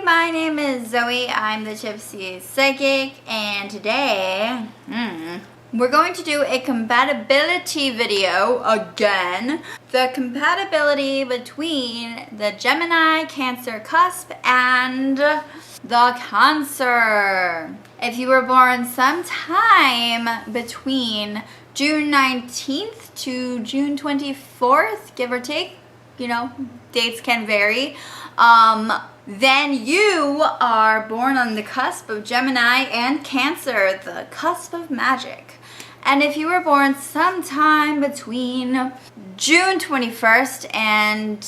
my name is Zoe. I'm the Tipsy Psychic, and today we're going to do a compatibility video again. The compatibility between the Gemini, Cancer cusp and the Cancer. If you were born sometime between June 19th to June 24th, give or take, dates can vary, then you are born on the cusp of Gemini and Cancer, the cusp of magic. And if you were born sometime between June 21st and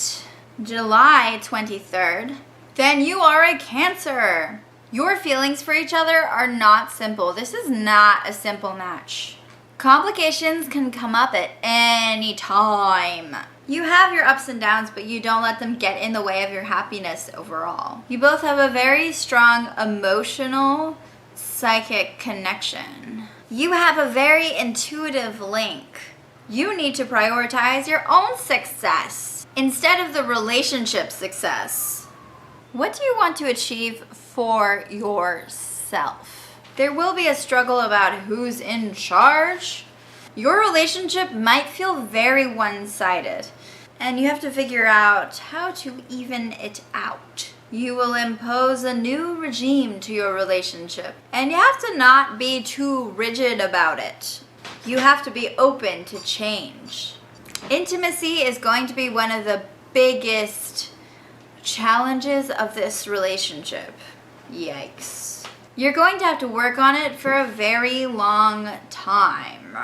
July 23rd, then you are a Cancer. Your feelings for each other are not simple. This is not a simple match. Complications can come up at any time. You have your ups and downs, but you don't let them get in the way of your happiness overall. You both have a very strong emotional, psychic connection. You have a very intuitive link. You need to prioritize your own success instead of the relationship success. What do you want to achieve for yourself? There will be a struggle about who's in charge. Your relationship might feel very one-sided, and you have to figure out how to even it out. You will impose a new regime to your relationship, and you have to not be too rigid about it. You have to be open to change. Intimacy is going to be one of the biggest challenges of this relationship. Yikes. You're going to have to work on it for a very long time.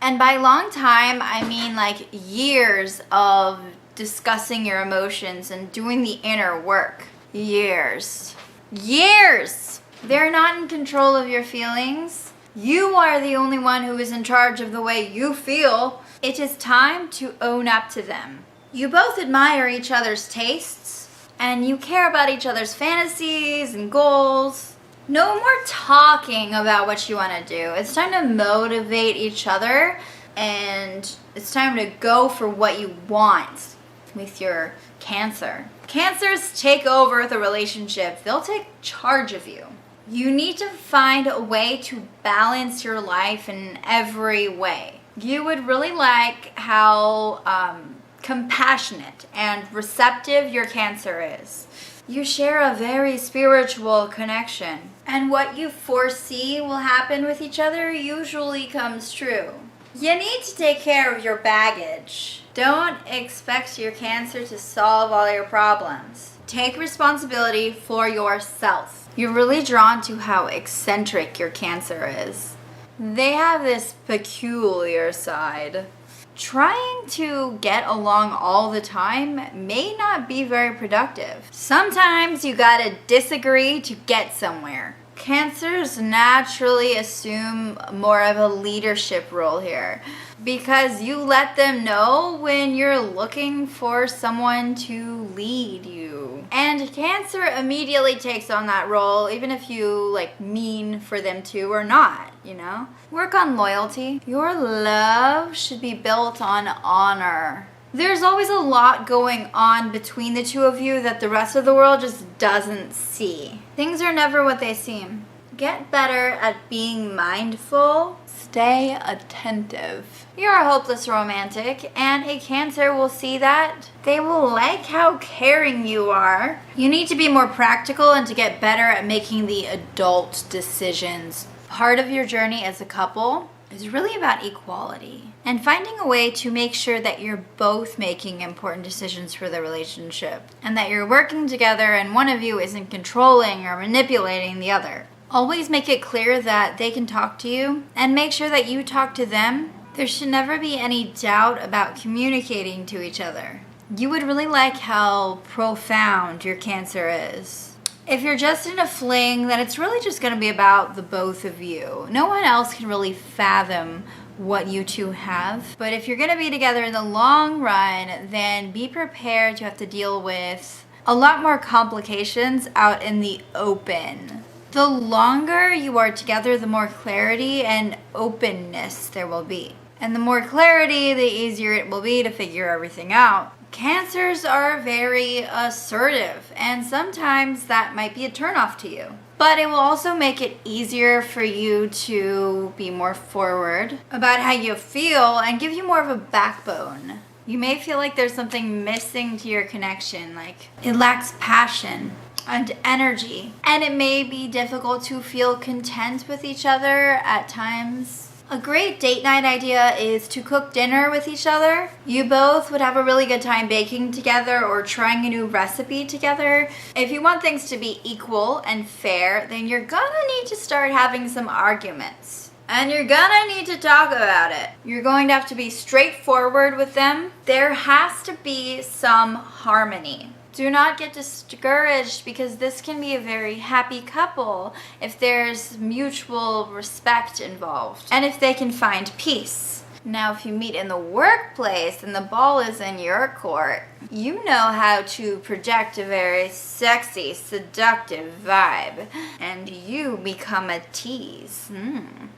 And by long time, I mean like years of discussing your emotions and doing the inner work. Years. Years! They're not in control of your feelings. You are the only one who is in charge of the way you feel. It is time to own up to them. You both admire each other's tastes, and you care about each other's fantasies and goals. No more talking about what you want to do. It's time to motivate each other, and it's time to go for what you want with your Cancer. Cancers take over the relationship. They'll take charge of you. You need to find a way to balance your life in every way. You would really like how compassionate and receptive your Cancer is. You share a very spiritual connection, and what you foresee will happen with each other usually comes true. You need to take care of your baggage. Don't expect your Cancer to solve all your problems. Take responsibility for yourself. You're really drawn to how eccentric your Cancer is. They have this peculiar side. Trying to get along all the time may not be very productive. Sometimes you gotta disagree to get somewhere. Cancers naturally assume more of a leadership role here because you let them know when you're looking for someone to lead you. And Cancer immediately takes on that role, even if you mean for them to or not, Work on loyalty. Your love should be built on honor. There's always a lot going on between the two of you that the rest of the world just doesn't see. Things are never what they seem. Get better at being mindful. Stay attentive. You're a hopeless romantic, and a Cancer will see that. They will like how caring you are. You need to be more practical and to get better at making the adult decisions. Part of your journey as a couple is really about equality and finding a way to make sure that you're both making important decisions for the relationship and that you're working together and one of you isn't controlling or manipulating the other. Always make it clear that they can talk to you and make sure that you talk to them. There should never be any doubt about communicating to each other. You would really like how profound your Cancer is. If you're just in a fling, then it's really just going to be about the both of you. No one else can really fathom what you two have. But if you're going to be together in the long run, then be prepared to have to deal with a lot more complications out in the open. The longer you are together, the more clarity and openness there will be. And the more clarity, the easier it will be to figure everything out. Cancers are very assertive, and sometimes that might be a turnoff to you. But it will also make it easier for you to be more forward about how you feel and give you more of a backbone. You may feel like there's something missing to your connection, like it lacks passion and energy. And it may be difficult to feel content with each other at times. A great date night idea is to cook dinner with each other. You both would have a really good time baking together or trying a new recipe together. If you want things to be equal and fair, then you're gonna need to start having some arguments. And you're gonna need to talk about it. You're going to have to be straightforward with them. There has to be some harmony. Do not get discouraged, because this can be a very happy couple if there's mutual respect involved and if they can find peace. Now, if you meet in the workplace and the ball is in your court, you know how to project a very sexy, seductive vibe, and you become a tease.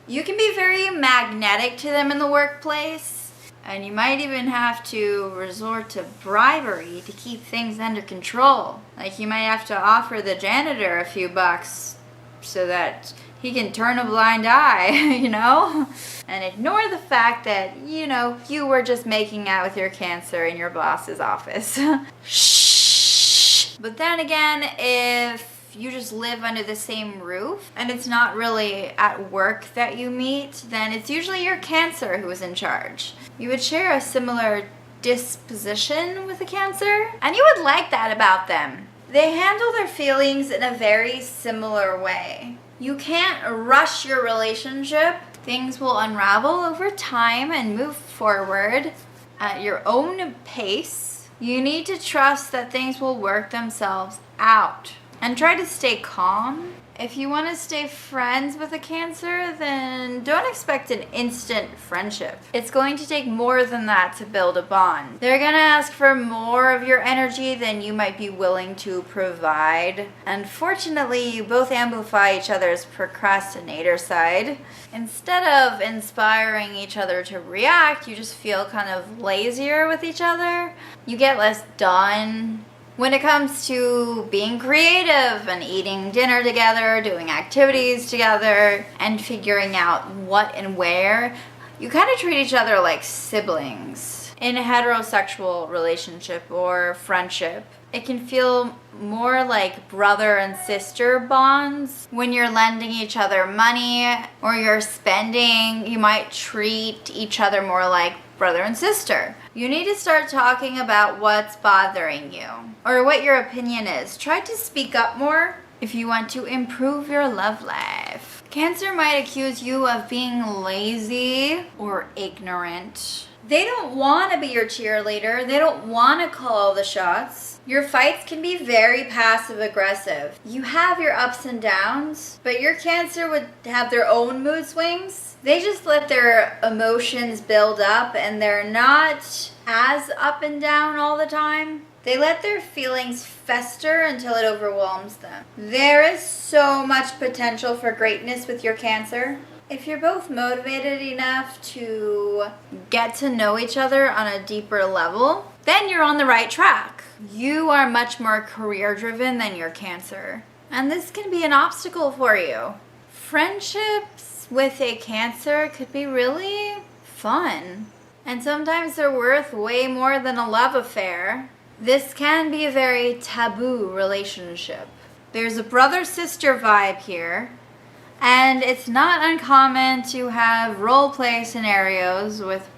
You can be very magnetic to them in the workplace. And you might even have to resort to bribery to keep things under control. Like you might have to offer the janitor a few bucks so that he can turn a blind eye, you know? And ignore the fact that, you were just making out with your Cancer in your boss's office. Shh. But then again, if you just live under the same roof and it's not really at work that you meet, then it's usually your Cancer who is in charge. You would share a similar disposition with a Cancer, and you would like that about them. They handle their feelings in a very similar way. You can't rush your relationship. Things will unravel over time and move forward at your own pace. You need to trust that things will work themselves out. And try to stay calm. If you want to stay friends with a Cancer, then don't expect an instant friendship. It's going to take more than that to build a bond. They're going to ask for more of your energy than you might be willing to provide. Unfortunately, you both amplify each other's procrastinator side. Instead of inspiring each other to react, you just feel kind of lazier with each other. You get less done. When it comes to being creative and eating dinner together, doing activities together, and figuring out what and where, you kind of treat each other like siblings. In a heterosexual relationship or friendship, it can feel more like brother and sister bonds. When you're lending each other money or you're spending, you might treat each other more like brother and sister. You need to start talking about what's bothering you or what your opinion is. Try to speak up more if you want to improve your love life. Cancer might accuse you of being lazy or ignorant. They don't want to be your cheerleader. They don't want to call the shots. Your fights can be very passive aggressive. You have your ups and downs, but your Cancer would have their own mood swings. They just let their emotions build up and they're not as up and down all the time. They let their feelings fester until it overwhelms them. There is so much potential for greatness with your Cancer. If you're both motivated enough to get to know each other on a deeper level, then you're on the right track. You are much more career driven than your Cancer. And this can be an obstacle for you. Friendships with a Cancer could be really fun. And sometimes they're worth way more than a love affair. This can be a very taboo relationship. There's a brother-sister vibe here. And it's not uncommon to have role play scenarios with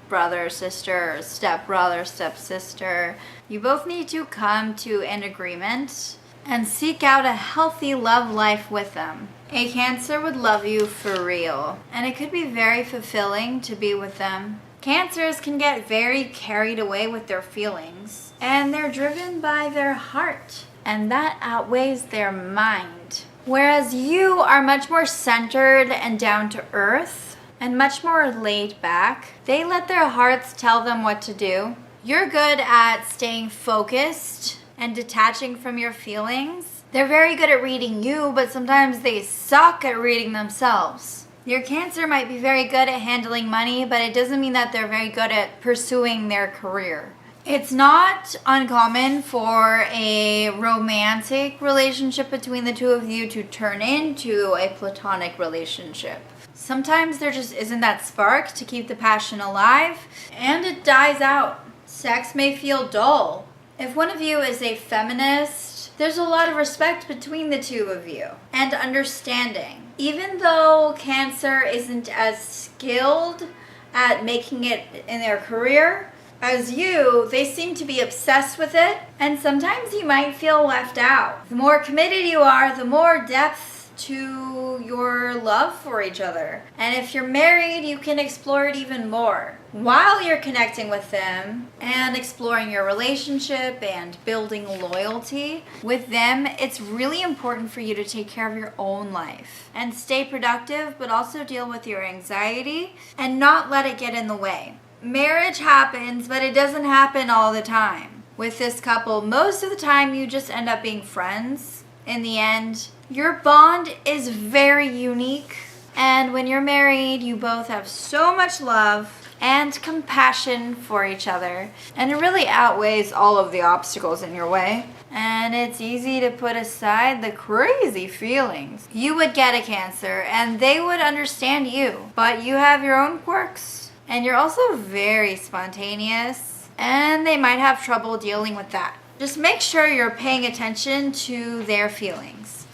brother, sister, step-brother, step-sister. You both need to come to an agreement and seek out a healthy love life with them. A Cancer would love you for real, and it could be very fulfilling to be with them. Cancers can get very carried away with their feelings, and they're driven by their heart, and that outweighs their mind. Whereas you are much more centered and down to earth and much more laid back. They let their hearts tell them what to do. You're good at staying focused and detaching from your feelings. They're very good at reading you, but sometimes they suck at reading themselves. Your Cancer might be very good at handling money, but it doesn't mean that they're very good at pursuing their career. It's not uncommon for a romantic relationship between the two of you to turn into a platonic relationship. Sometimes there just isn't that spark to keep the passion alive, and it dies out. Sex may feel dull. If one of you is a feminist, there's a lot of respect between the two of you and understanding. Even though Cancer isn't as skilled at making it in their career as you, they seem to be obsessed with it, and sometimes you might feel left out. The more committed you are, the more depth to your love for each other. And if you're married, you can explore it even more while you're connecting with them and exploring your relationship and building loyalty with them. It's really important for you to take care of your own life and stay productive, but also deal with your anxiety and not let it get in the way. Marriage happens, but it doesn't happen all the time. With this couple, most of the time you just end up being friends. In the end, your bond is very unique, and when you're married, you both have so much love and compassion for each other, and it really outweighs all of the obstacles in your way. And it's easy to put aside the crazy feelings. You would get a Cancer, and they would understand you, but you have your own quirks, and you're also very spontaneous, and they might have trouble dealing with that. Just make sure you're paying attention to their feelings.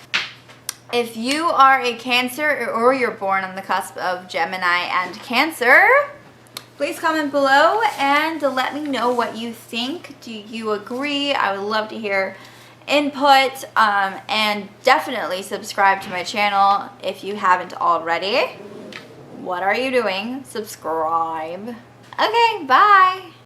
If you are a Cancer or you're born on the cusp of Gemini and Cancer, please comment below and let me know what you think. Do you agree? I would love to hear input, and definitely subscribe to my channel if you haven't already. What are you doing? Subscribe. Okay, bye.